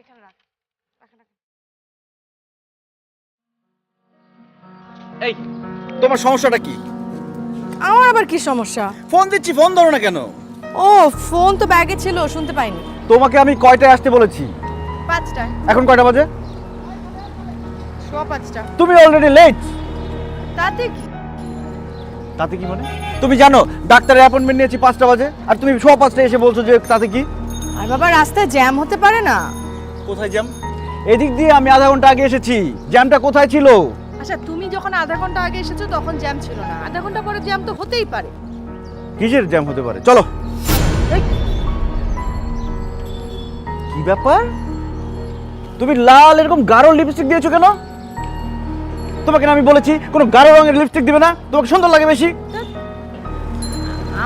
এখানে রাখ, রাখেন রাখেন। এই তোমার সমস্যাটা কি? আমার আবার কি সমস্যা? ফোন দিচ্ছি, ফোন ধরো না কেন? ও ফোন তো ব্যাগে ছিল, শুনতে পাইনি। তোমাকে আমি কয়টায় আসতে বলেছি? 5টায়। এখন কয়টা বাজে? সোয়া 5টা। তুমি অলরেডি লেট। তাতে কি? তাতে কি মানে? তুমি জানো ডাক্তারের অ্যাপয়েন্টমেন্ট নিয়েছি 5টা বাজে, আর তুমি 5:15 এসে বলছো যে তাতে কি? আর বাবা রাস্তায় জ্যাম হতে পারে না। কোথায় জ্যাম? এদিক দিয়ে আমি আধা ঘন্টা আগে এসেছি, জ্যামটা কোথায় ছিল? আচ্ছা তুমি যখন আধা ঘন্টা আগে এসেছো তখন জ্যাম ছিল না, আধা ঘন্টা পরে জ্যাম তো হতেই পারে। কিসের জ্যাম হতে পারে? চলো। এই, কি ব্যাপার? তুমি লাল এরকম গাঢ় লিপস্টিক দিয়েছো কেন? তোমাকে না আমি বলেছি কোনো গাঢ় রঙের লিপস্টিক দিবে না, তোমাকে সুন্দর লাগে বেশি।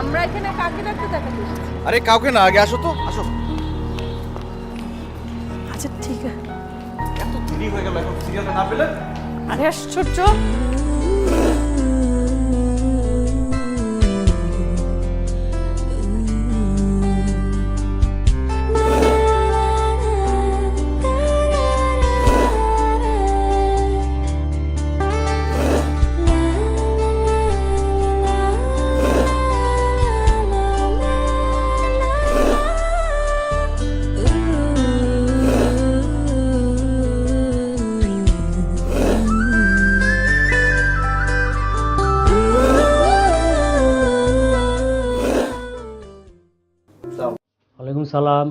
আমরা এখানে কাকে ডাকতে দেখাতে এসেছি? আরে কাউকে না, আগে আসো তো, আসো। আচ্ছা ঠিক আছে। এত দেরি হয়ে গেল, এখন সিরিয়ালটা না পেলে? আরে আশ্চর্য। ওয়ালাইকুম সালাম।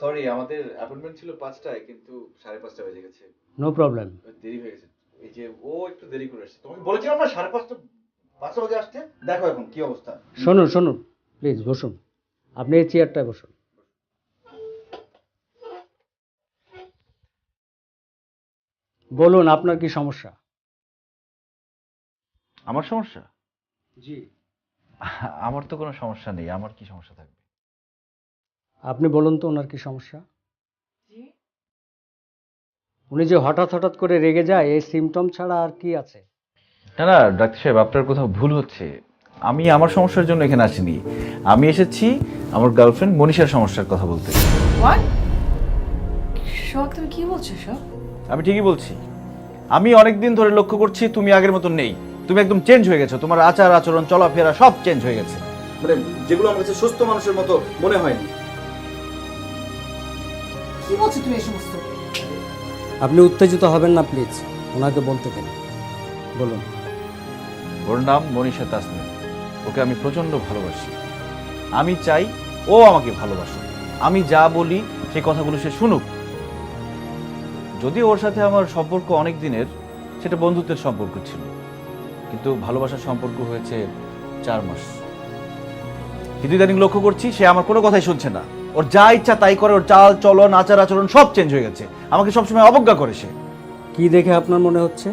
সরি, আমাদের অ্যাপয়েন্টমেন্ট ছিল 5টায়, কিন্তু 5:30 বেজে গেছে। No problem. দেরি হয়ে গেছে। এই যে ও একটু দেরি করে এসেছে, তোমাকে বলেছিলাম না 5:30 5টা বাজে আসতে। দেখো এখন কি অবস্থা। শুনুন শুনুন, প্লিজ বসুন। আপনি এই চেয়ারটায় বসুন। বলুন আপনার কি সমস্যা? আমার সমস্যা? জি। আমার তো কোনো সমস্যা নেই, আমার কি সমস্যা থাকবে? আপনি বলুন তো ওনার কি সমস্যা? জি। উনি যে হঠাৎ হঠাৎ করে রেগে যায়, এই সিমটম ছাড়া আর কি আছে? না না ডাক্তার সাহেব, আপনার কোথাও ভুল হচ্ছে। আমি আমার সমস্যার জন্য এখানে আসিনি। আমি এসেছি আমার গার্লফ্রেন্ড মনীষার সমস্যার কথা বলতে। হোয়াট? শোক তুমি কি বলছো সব? আমি ঠিকই বলছি। আমি অনেকদিন ধরে লক্ষ্য করছি তুমি আগের মতো নেই। তুমি একদম চেঞ্জ হয়ে গেছো, তোমার আচার আচরণ চলাফেরা সব চেঞ্জ হয়ে গেছে, মানে যেগুলো আমার কাছে সুস্থ মানুষের মতো মনে হয়নি। কি বলছো তুমি এই সমস্ত? আপনি উত্তেজিত হবেন না প্লিজ, ওনাকে বলতে দিন। বলুন। ওর নাম মনীষা তাসনিম। ওকে আমি প্রচন্ড ভালোবাসি। আমি চাই ও আমাকে ভালোবাসুক। আমি যা বলি সেই কথাগুলো সে শুনুক। যদি ওর সাথে আমার সম্পর্ক অনেক দিনের, সেটা বন্ধুত্বের সম্পর্ক ছিল, কিন্তু ভালোবাসার সম্পর্ক হয়েছে 4 মাস। কিন্তু ইদানিং লক্ষ্য করছি সে আমার কোনো কথাই শুনছে না। ওর যা ইচ্ছা তাই করে, ওর চাল চলন আচার আচরণ সব চেঞ্জ হয়ে গেছে। আমাকে সবসময় অবজ্ঞা করে সে। কি দেখে আপনার মনে হচ্ছে?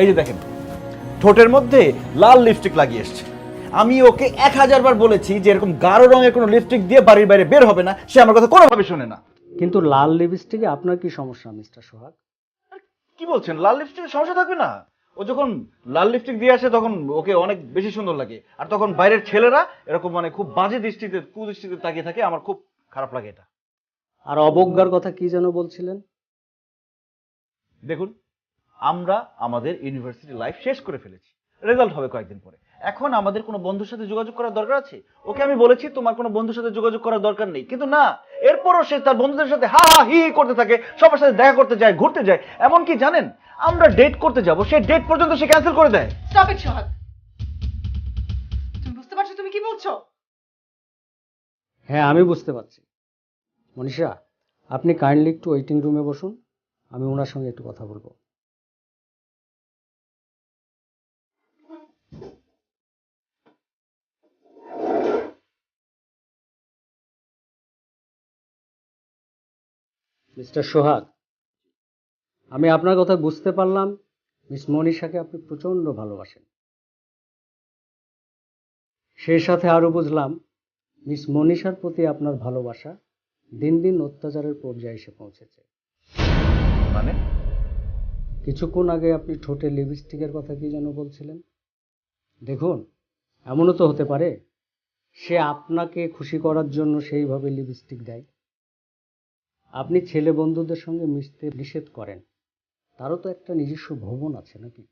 এই যে দেখেন, ঠোঁটের মধ্যে লাল লিপস্টিক লাগিয়ে এসছে। আমি ওকে 1000 বার বলেছি যে এরকম গাঢ় রঙের কোনো লিপস্টিক দিয়ে বাড়ির বাইরে বের হবে না, সে আমার কথা কোনোভাবে শোনে না। কিন্তু লাল লিপস্টিকে আপনার কি সমস্যা মিস্টার সোহাগ? কি বলছেন, লাল লিপস্টিকের সমস্যা থাকবে না? ও যখন লাল লিপস্টিক দিয়ে আসে তখন ওকে অনেক বেশি সুন্দর লাগে, আর তখন বাইরের ছেলেরা এরকম মানে খুব বাজে দৃষ্টিতে কুদৃষ্টিতে তাকিয়ে থাকে। আমার খুব খারাপ লাগে এটা। আর অবজ্ঞার কথা কি যেন বলছিলেন? দেখুন, আমরা আমাদের ইউনিভার্সিটি লাইফ শেষ করে ফেলেছি, রেজাল্ট হবে কয়েকদিন পরে। এখন আমাদের কোনো বন্ধুর সাথে যোগাযোগ করার দরকার আছে? ওকে আমি বলেছি তোমার কোনো বন্ধুর সাথে যোগাযোগ করার দরকার নেই, কিন্তু না, এরপরও সে তার বন্ধুদের সাথে হা হা হি হি করতে থাকে, সবার সাথে দেখা করতে যায়, ঘুরতে যায়। এমনকি জানেন, আমরা ডেট করতে যাব, সে ডেট পর্যন্ত সে ক্যান্সেল করে দেয়। স্টপ ইট সোহাগ। তুমি বুঝতে পারছো তুমি কি বলছো? হ্যাঁ আমি বুঝতে পারছি। মনীষা, আপনি কাইন্ডলি একটু ওয়েটিং রুমে বসুন, আমি ওনার সঙ্গে একটু কথা বলবো। মিস্টার সোহাগ, আমি আপনার কথা বুঝতে পারলাম মিস মনীষাকে আপনি প্রচন্ড ভালোবাসেন। সেই সাথে আরো বুঝলাম মিস মনীষার প্রতি আপনার ভালোবাসা দিন দিন অত্যাচারের পর্যায়ে এসে পৌঁছেছে। মানে? কিছুক্ষণ আগে আপনি ঠোঁটে লিপস্টিকের কথা কি যেন বলছিলেন। দেখুন, এমনও তো হতে পারে সে আপনাকে খুশি করার জন্য সেইভাবে লিপস্টিক দেয়। আপনি ছেলে বন্ধুদের সঙ্গে মিশতে নিষেধ করেন, তারও তো একটা নিজস্ব ভবন আছে নাকি,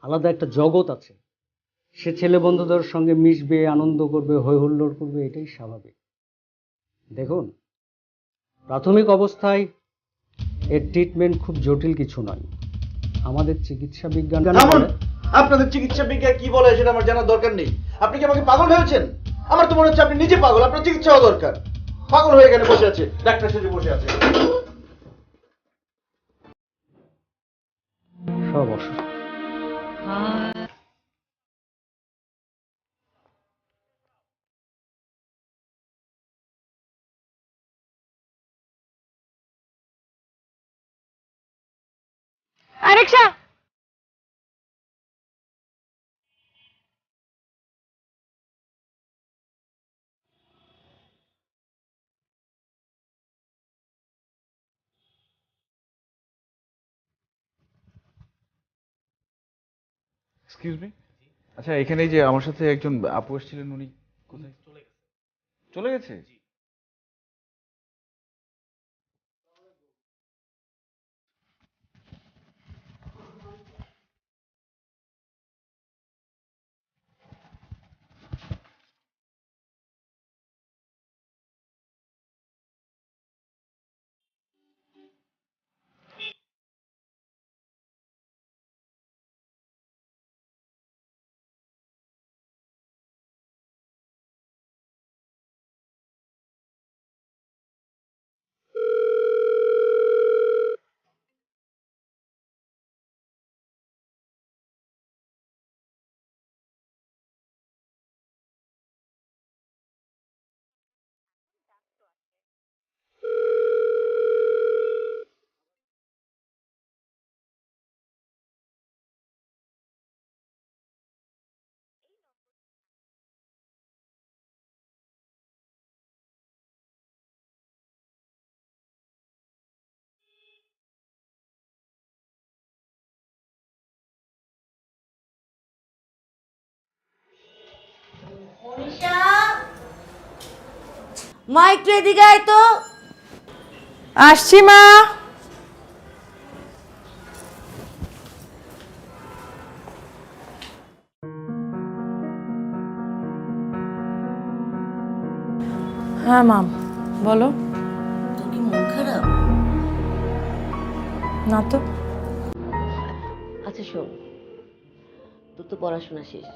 আলাদা একটা জগৎ আছে। সে ছেলে বন্ধুদের সঙ্গে মিশবে, আনন্দ করবে, হই হুল্লোড় করবে, এটাই স্বাভাবিক। দেখুন, প্রাথমিক অবস্থায় এর ট্রিটমেন্ট খুব জটিল কিছু নয়। আমাদের চিকিৎসা বিজ্ঞান থামুন! আপনাদের চিকিৎসা বিজ্ঞান কি বলে সেটা আমার জানার দরকার নেই। আপনি কি আমাকে পাগল ভেবেছেন? আমার তো মনে হচ্ছে আপনি নিজে পাগল, আপনার চিকিৎসা হওয়া দরকার। পাগল হয়ে এখানে বসে আছে, ডাক্তার সেজে বসে আছে। সব অসুস্থ। আরেকশা এক্সকিউজ মি, আচ্ছা এখানে এই যে আমার সাথে একজন আপু এসেছিলেন, উনি কোথায় চলে গেছে? মা একটু এদিকে আয় তো। আসছি মা। হ্যাঁ মা, বলো। তোর কি মন খারাপ? না তো। আচ্ছা শোন, তোর তো পড়াশোনা শেষ,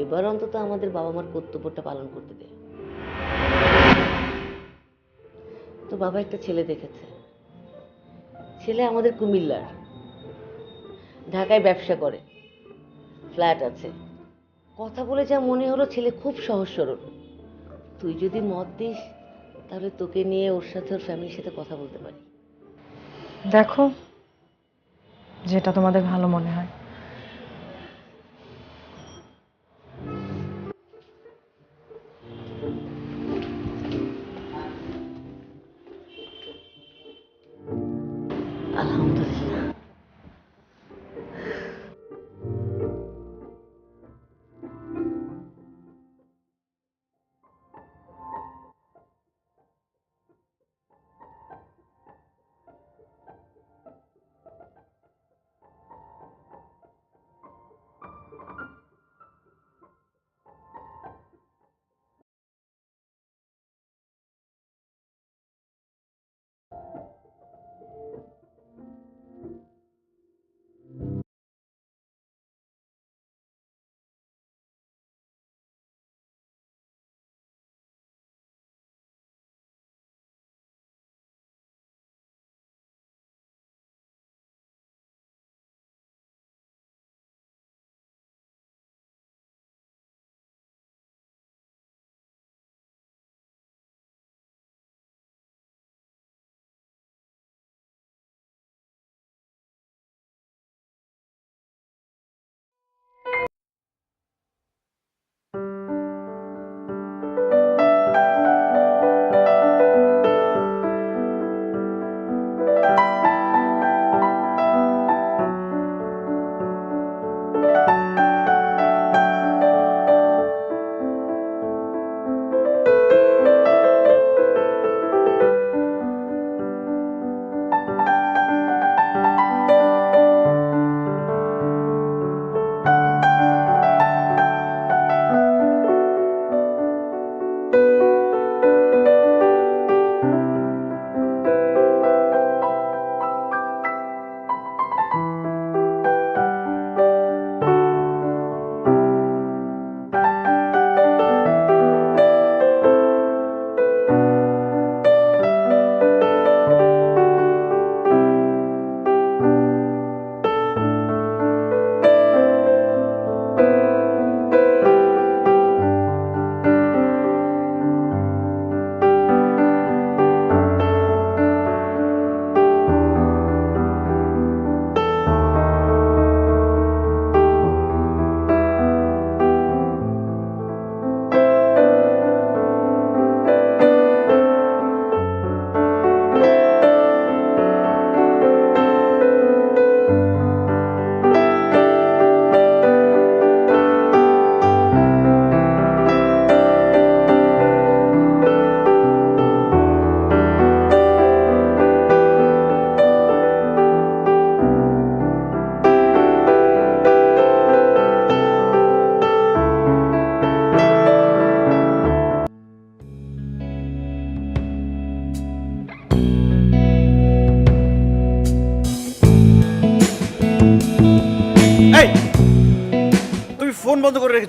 এবার অন্তত আমাদের বাবা মার কর্তব্যটা পালন করতে দে। তো বাবা একটা ছেলে দেখেছে, ছেলে আমাদের কুমিল্লার, ঢাকায় ব্যবসা করে, ফ্ল্যাট আছে। কথা বলে যা মনে হলো ছেলে খুব সহজ সরল। তুই যদি মত দিস তাহলে তোকে নিয়ে ওর সাথে ওর ফ্যামিলির সাথে কথা বলতে পারি। দেখো, যেটা তোমাদের ভালো মনে হয়। আলহামদুলিল্লাহ।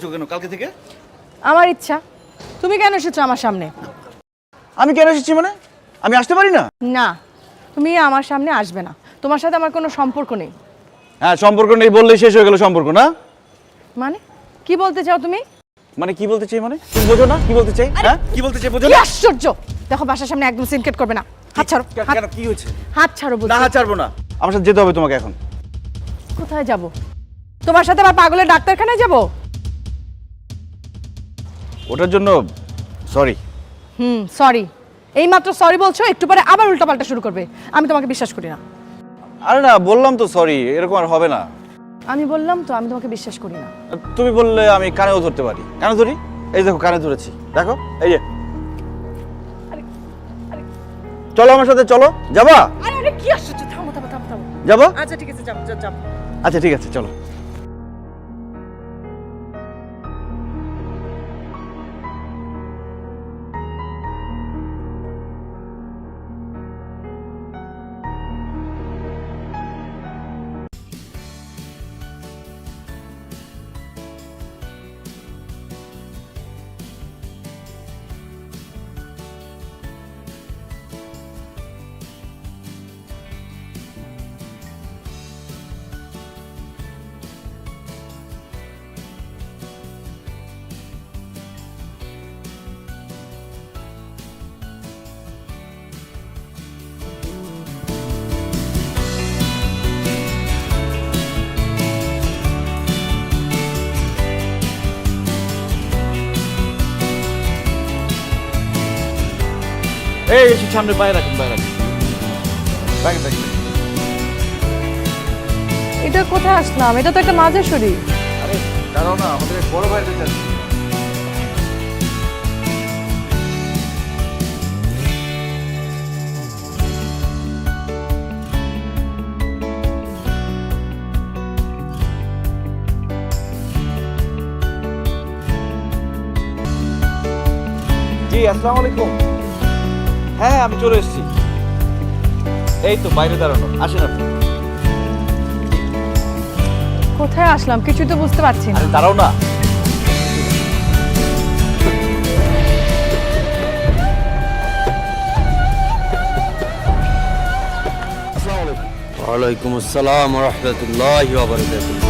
এসেছো কেন কালকে থেকে? আমার ইচ্ছা। তুমি কেন এসেছো আমার সামনে? আমি কেন এসেছি মানে? আমি আসতে পারি না? না, তুমি আমার সামনে আসবে না। তোমার সাথে আমার কোনো সম্পর্ক নেই। হ্যাঁ, সম্পর্ক নেই বললেই শেষ হয়ে গেল সম্পর্ক, না? মানে কি বলতে চাও তুমি? মানে কি বলতে চাই মানে? তুমি বোঝো না কি বলতে চাই? হ্যাঁ, কি বলতে চাই বোঝো কি না? আশ্চর্য! দেখো বাসার সামনে একদম সিনকেট করবে না। হাত ছাড়ো। কেন কি হয়েছে? হাত ছাড়ো বলছি। না, হাত ছাড়বো না। আমার সাথে যেতে হবে তোমাকে এখন। কোথায় যাব? তোমার সাথে আবার পাগলের ডাক্তারখানায় যাব? ওটার জন্য সরি। সরি। এইমাত্র সরি বলছো, একটু পরে আবার উল্টাপাল্টা শুরু করবে। আমি তোমাকে বিশ্বাস করি না। আরে না, বললাম তো সরি, এরকম আর হবে না। আমি বললাম তো আমি তোমাকে বিশ্বাস করি না। তুমি বললে আমি কানেও ধরতে পারি। কানে ধরি? এই দেখো কানে ধরেছি, দেখো এই যে। চলো আমার সাথে, চলো। যাবা? আরে আরে কি আশ্চর্য! থামো থামো থামো থামো। যাবো? আচ্ছা ঠিক আছে, যাবো যাবো। আচ্ছা ঠিক আছে, চলো। এই এসে সামনে পায়ে রাখুন, পায়ে রাখুন। রাখেন, রাখেন। এটা কোথায় আসলাম? এটা তো একটা মাঝের শরীর। আরে দাঁড়াও না, আমাদের এক বড় ভাইয়ের কাছে। জি, আসসালামু আলাইকুম। হ্যাঁ, আমি চলে এসেছি। এই তো বাইরে দাঁড়ানো, আসেন আপনি। কোথায় আসলাম কিছুই তো বুঝতে পারছি না। আরে দাঁড়াও না। ওয়ালাইকুম আসসালাম ওয়া রাহমাতুল্লাহি ওয়া বারাকাতুহু।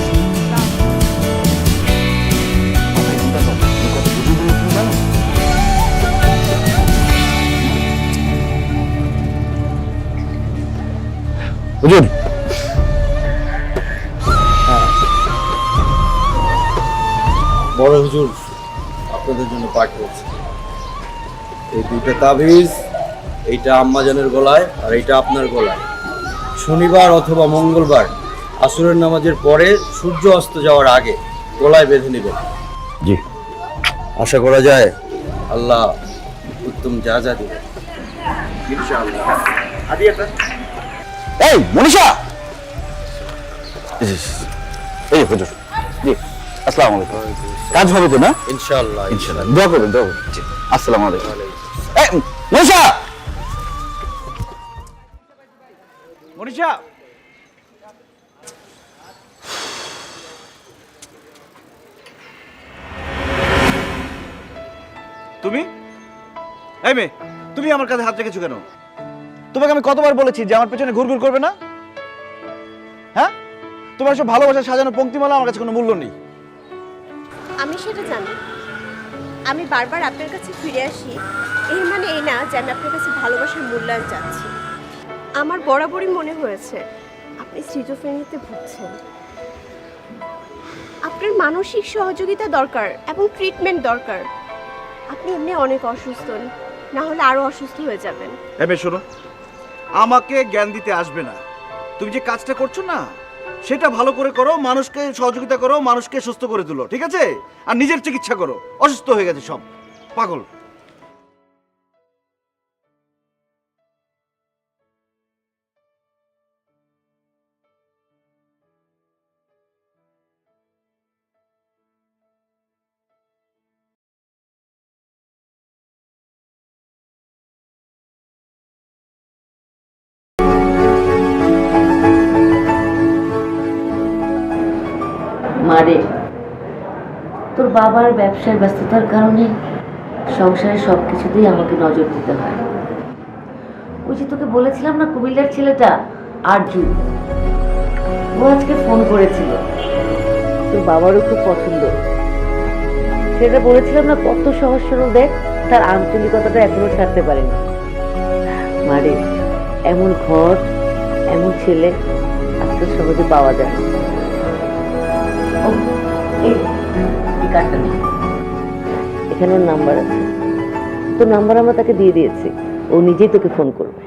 হুজুর, বড় হুজুর আপনাদের জন্য পাঠ করেছে। এই দুইটা তাবিজ, এইটা আম্মাজানের গলায় আর এইটা আপনার গলায়। শনিবার অথবা মঙ্গলবার আসরের নামাজের পরে সূর্য অস্ত যাওয়ার আগে গলায় বেঁধে নেবেন। জি। আশা করা যায় আল্লাহ উত্তম যা যা দিবেন ইনশাআল্লাহ। আদি এটা। এই মনীষা, এই হুজুর। জি, আসসালামু আলাইকুম। কাজ হবে তো না? ইনশাআল্লাহ ইনশাআল্লাহ। দোয়া করবেন, দোয়া করবেন। জি, আসসালামু আলাইকুম। এই মনীষা, মনীষা। তুমি? এই মেয়ে, তুমি আমার কাছে হাত রেখেছো কেন? তোমাকে আমি কতবার বলেছি যে আমার পেছনে ঘুরঘুর করবে না? হ্যাঁ, তোমার সব ভালোবাসা সাজানো পংক্তিমালা আমার কাছে কোনো মূল্য নেই। আমি সেটা জানি। আমি বারবার আপনার কাছে ফিরে আসি, এর মানে এই না যে আমি আপনার কাছে ভালোবাসার মূল্যায়ন চাচ্ছি। আমার বরাবরই মনে হয়েছে আপনি স্কিজোফ্রেনিতে ভুগছেন। আপনার মানসিক সহযোগিতা দরকার এবং ট্রিটমেন্ট দরকার। আপনি এমনি অনেক অসুস্থ, না হলে আরো অসুস্থ হয়ে যাবেন। এবে শোনো, আমাকে জ্ঞান দিতে আসবে না। তুমি যে কাজটা করছো না, সেটা ভালো করে করো, মানুষকে সহযোগিতা করো, মানুষকে সুস্থ করে তুলো, ঠিক আছে? আর নিজের চিকিৎসা করো। অসুস্থ হয়ে গেছে সব, পাগল। মারে তোর বাবার ব্যবসার ব্যস্ততার কারণে সংসারের সব কিছুতেই আমাকে নজর দিতে হয়। ওই যে তোকে বলেছিলাম না কুমিল্লার ছেলেটা আরজু, ও আজকে ফোন করেছিল, তোর বাবারও খুব পছন্দ। সেটা বলেছিলাম না কত সহজ সরল, দেখ তার আঞ্চলিকতাটা এখনো ছাড়তে পারেনি। মারে এমন ঘর, এমন ছেলে আজকাল সহজে পাওয়া যায় না। ও, এই কার্ডটা নেই, এখানে ওর নাম্বার আছে, তোর নাম্বার আমরা তাকে দিয়ে দিয়েছি, ও নিজেই তোকে ফোন করবে।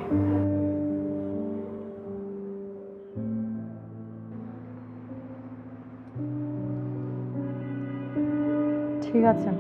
ঠিক আছে।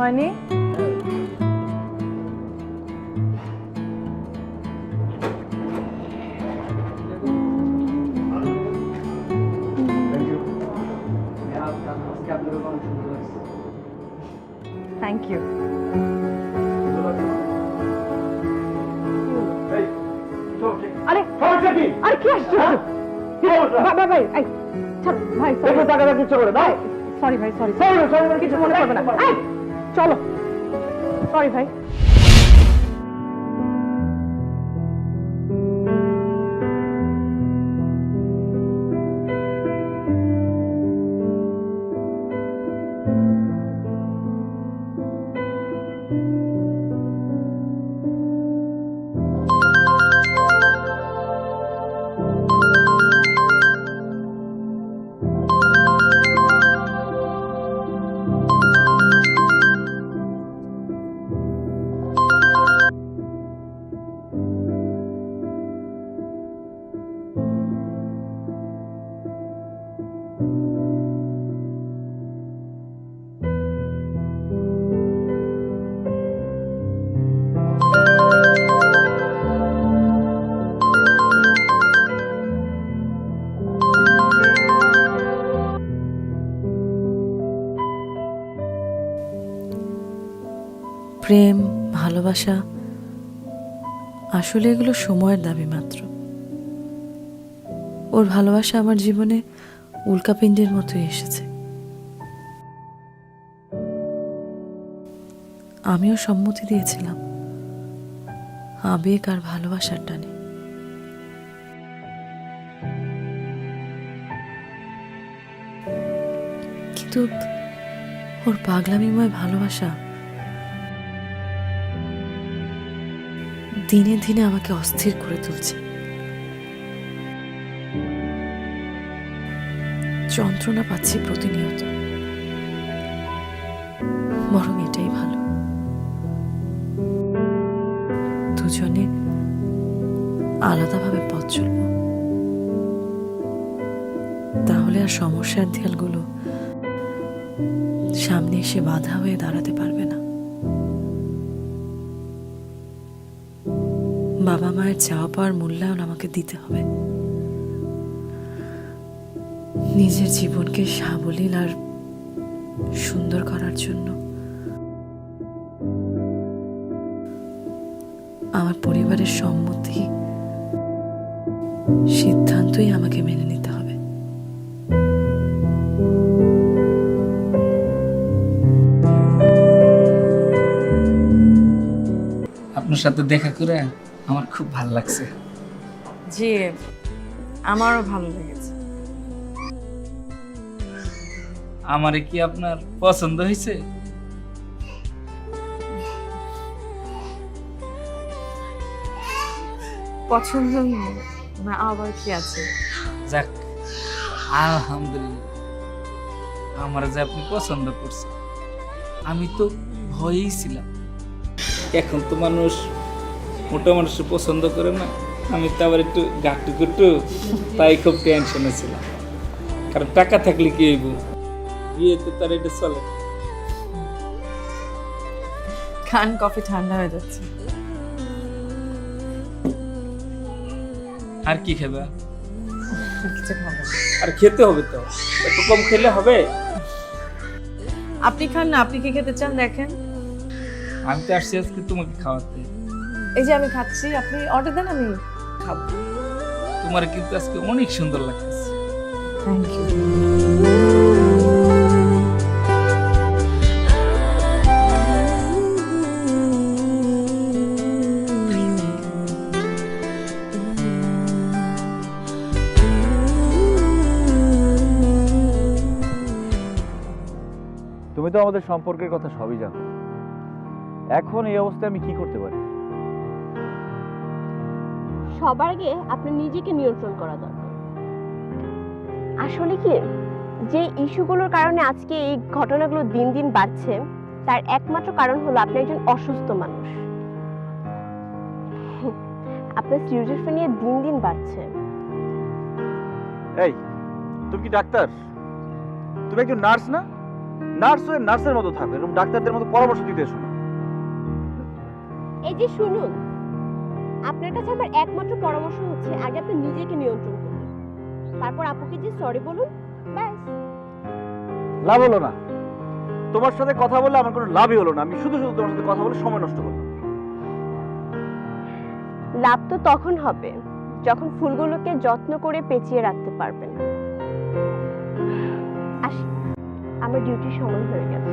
হয়নি? Thank you. আরে আরে কি আসছে? ভাই ভাই এই ছাড় ভাই, টাকাটা কিছু করে দাও। সরি ভাই, সরি সরি, কিছু মনে করবে না। এই চলো, সরি ভাই। প্রেম, ভালোবাসা আসলে এগুলো সময়ের দাবি মাত্র। ওর ভালোবাসা আমার জীবনে উল্কাপিণ্ডের মতোই এসেছে। আমিও সম্মতি দিয়েছিলাম আবেগ আর ভালোবাসার টানে। কিন্তু ওর পাগলামিময় ভালোবাসা দিনে দিনে আমাকে অস্থির করে তুলছে। যন্ত্রণা পাচ্ছি প্রতিনিয়ত। বরং এটাই ভালো, দুজনে আলাদাভাবে পথ চলব, তাহলে আর সমস্যার দেয়ালগুলো সামনে এসে বাধা হয়ে দাঁড়াতে পারবে না। বাবা মায়ের চাওয়া পাওয়ার মূল্যায়ন আমাকে দিতে হবে। নিজের জীবনকে সাবলীল আর সুন্দর করার জন্য আমার পরিবারের সম্মতি, সিদ্ধান্তই আমাকে মেনে নিতে হবে। আপনার সাথে দেখা করে আমার খুব ভালো লাগছে। জি, আমারও ভালো লেগেছে। আমারে কি আপনার পছন্দ হয়েছে? পছন্দ না আবার কি আছে? যাক, আলহামদুলিল্লাহ, আমার যে আপনি পছন্দ করছেন। আমি তো ভয়েই ছিলাম। এখন তো মানুষ মোটা মানুষের পছন্দ করে না, আমি তো আবার একটু গাট্টু গুট্টু, তাই খুব টেনশনে ছিলাম। কারণ টাকা থাকলে কি হইব, বিয়েতে তার এটা চলে। খান, কফি ঠান্ডা হয়ে যাচ্ছে। আর কি খাবে? কিছু খাবো না। আর খেতে হবে তো, একটু কম খেলে হবে। আপনি খান না, আপনি কি খেতে চান দেখেন। আমি তো আসছি আজকে তোমাকে খাওয়াতে। এই যে আমি খাচ্ছি, আপনি অর্ডার দেন, আমি খাবো। তোমার কিন্তু আজকে অনেক সুন্দর লাগতেছে। Thank you. তুমি তো আমাদের সম্পর্কের কথা সবই জানো। এখন এই অবস্থায় আমি কি করতে পারি? সবার আগে আপনার নিজেকে নিয়ন্ত্রণ করা দরকার। আসলে কি, যে ইস্যুগুলোর কারণে আজকে এই ঘটনাগুলো দিন দিন বাড়ছে, তার একমাত্র কারণ হলো আপনি একজন অসুস্থ মানুষ। আপনার সিরিয়াসনেস দিন দিন বাড়ছে। এই, তুমি কি ডাক্তার? তুমি একজন নার্স না? নার্স হয়ে নার্সের মতো থাকো, এরকম ডাক্তারদের মতো পরামর্শ দিতে এসো না। এই যে শুনুন, আপনার কাছে আমার একমাত্র পরামর্শ হচ্ছে আগে আপনি নিজেকে নিয়ন্ত্রণ করুন, তারপর আপুকে যে সরি বলুন, ব্যাস। লাভ হলো না, তোমার সাথে কথা বললে আমার কোনো লাভই হলো না। আমি শুধু শুধু তোমার সাথে কথা বলে সময় নষ্ট করলাম। লাভ তো তখন হবে যখন ফুলগুলোকে যত্ন করে পেঁচিয়ে রাখতে পারবেন। আসি, আমার ডিউটির সময় হয়ে গেছে।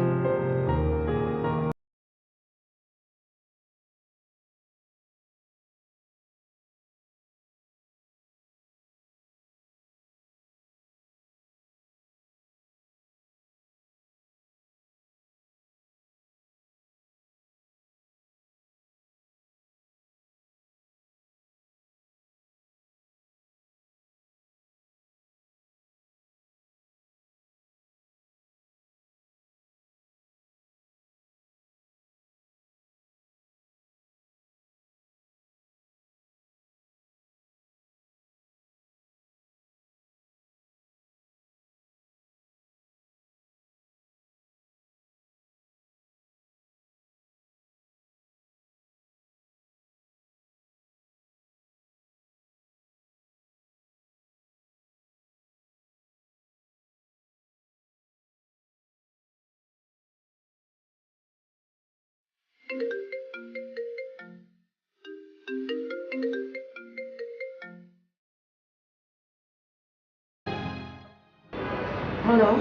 হ্যালো।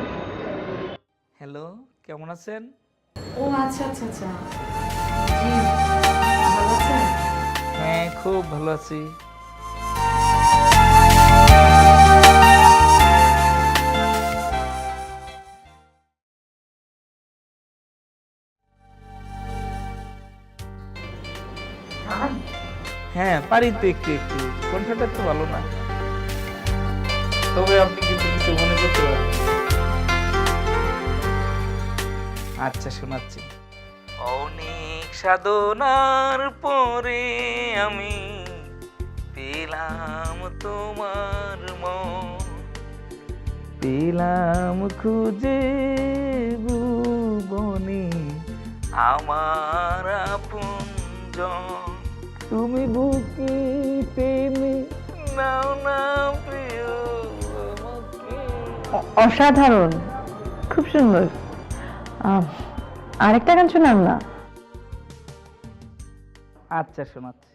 হ্যালো, কেমন আছেন? ও আচ্ছা আচ্ছা আচ্ছা, জি ভালো আছেন? হ্যাঁ, খুব ভালো আছি। হ্যাঁ, পারি তো একটু একটু, কণ্ঠটা তো ভালো না, তবে আপনি কিন্তু কিছু মনে করতে পারেন। আচ্ছা, শোনাচ্ছি। অনেক সাধনার পরে আমি পেলাম তোমার মন, পেলাম খুঁজে ভুবনে আমার আপনজন, তুমি বুকে টেনে নাও না প্রিয় আমাকে। অসাধারণ, খুব সুন্দর। আরেকটা গান শোনান না। আচ্ছা, শোনাচ্ছি।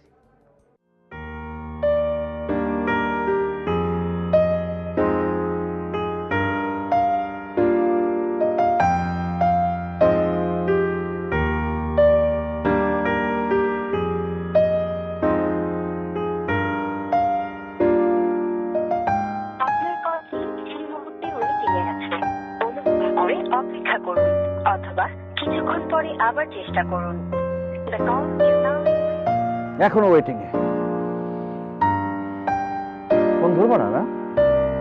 এখনো ওয়েটিং এ। ফোন ধরবো না? না,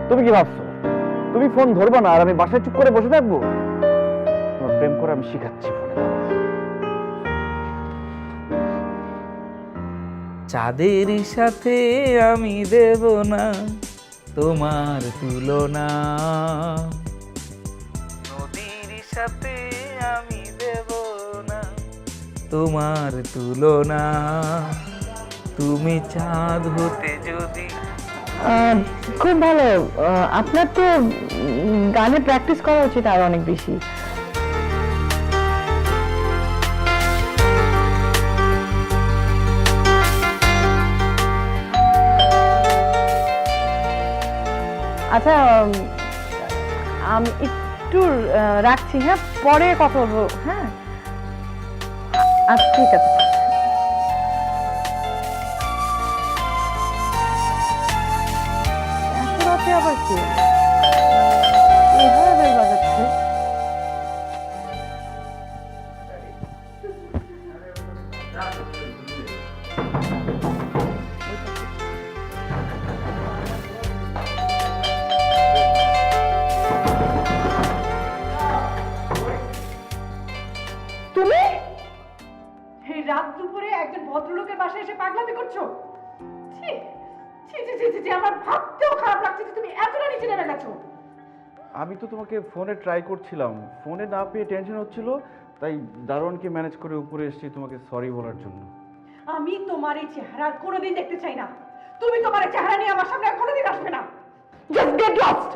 তুমি কি ভাবছো তুমি ফোন ধরবো না আর আমি বাসায় চুপ করে বসে থাকবো? তোমার প্রেম করে আমি শিখাচ্ছি ফোনে। চাঁদের সাথে আমি দেব না তোমার তুলনা, নদীর সাথে আমি দেব না তোমার তুলনা, তুমি চাঁদ হতে যদি। খুব ভালো। আপনার তো গানে প্র্যাকটিস করা উচিত আর অনেক বেশি। আচ্ছা, আমি একটু রাখছি, হ্যাঁ, পরে কথা বলবো। হ্যাঁ, আচ্ছা, ঠিক আছে। আবার কি এভাবে বেল বাজাচ্ছে? তুমি এই রাত দুপুরে একজন ভদ্রলোকের বাসায় এসে পাগলামি করছো? ছি ছি ছি ছি ছি, আমার ভাবতেও খারাপ লাগছে যে তুমি এতটা নিচে নেমে গেছো। আমি তো তোমাকে ফোনে ট্রাই করছিলাম, ফোনে না পেয়ে টেনশন হচ্ছিল, তাই দারোয়ানকে ম্যানেজ করে উপরে এসেছি তোমাকে সরি বলার জন্য। আমি তোমার এই চেহারা আর কোনোদিন দেখতে চাই না। তুমি তোমার এই চেহারা নিয়ে আমার সামনে আর কোনোদিন আসবে না। Just get lost.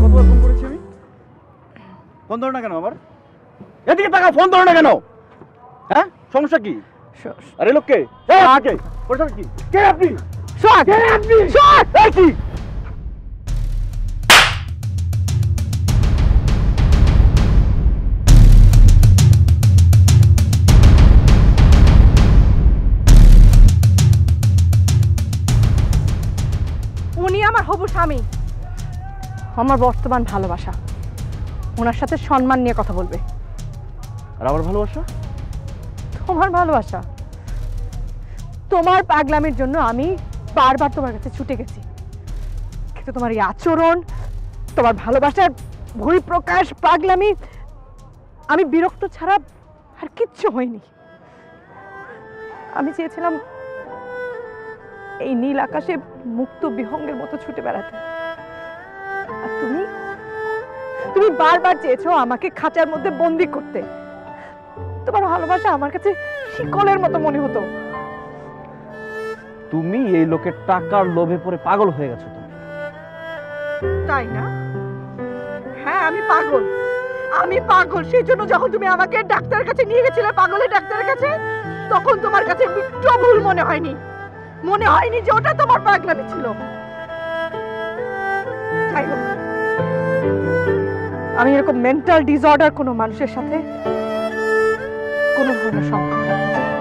কতবার ফোন করেছি আমি? ফোন ধরো না কেন? আমার এদিকে টাকা ফোন ধরো না কেন? হ্যাঁ, সমস্যা কি? আরে লোককে আগে প্রশান্ত কি কে আপনি সোহাগ কে আপনি সোহাগ এই কি উনি আমার হবু স্বামী, আমার বর্তমান ভালোবাসা। ওনার সাথে সম্মান নিয়ে কথা বলবে। আর আমার ভালোবাসা তোমার ভালোবাসা, তোমার পাগলামির জন্য আমি বারবার তোমার কাছে ছুটে গেছি, কিন্তু তোমার এই আচরণ, তোমার ভালোবাসার বহিঃপ্রকাশ, পাগলামি, আমি বিরক্ত ছাড়া আর কিচ্ছু হয়নি। আমি চেয়েছিলাম এই নীল আকাশে মুক্ত বিহঙ্গের মতো ছুটে বেড়াতে, আর তুমি তুমি বারবার চেয়েছো আমাকে খাঁচার মধ্যে বন্দি করতে। তোমার ভালোবাসা আমার কাছে শিকলের মতো মনে হতো। তুমি এই লোকের টাকার লোভে পড়ে পাগল হয়ে গেছো তুমি। তাই না? হ্যাঁ, আমি পাগল, আমি পাগল। সেই জন্য যখন তুমি আমাকে ডাক্তারের কাছে নিয়ে গেছিলে, পাগলের ডাক্তারের কাছে, তখন তোমার কাছে একটু ভুল মনে হয়নি, মনে হয়নি যে ওটা তোমার পাগলামি ছিল। যাই হোক, আমি এরকম মেন্টাল ডিসঅর্ডার কোনো মানুষের সাথে কোনো ধরনের সম্পর্ক রাখতে চাই না।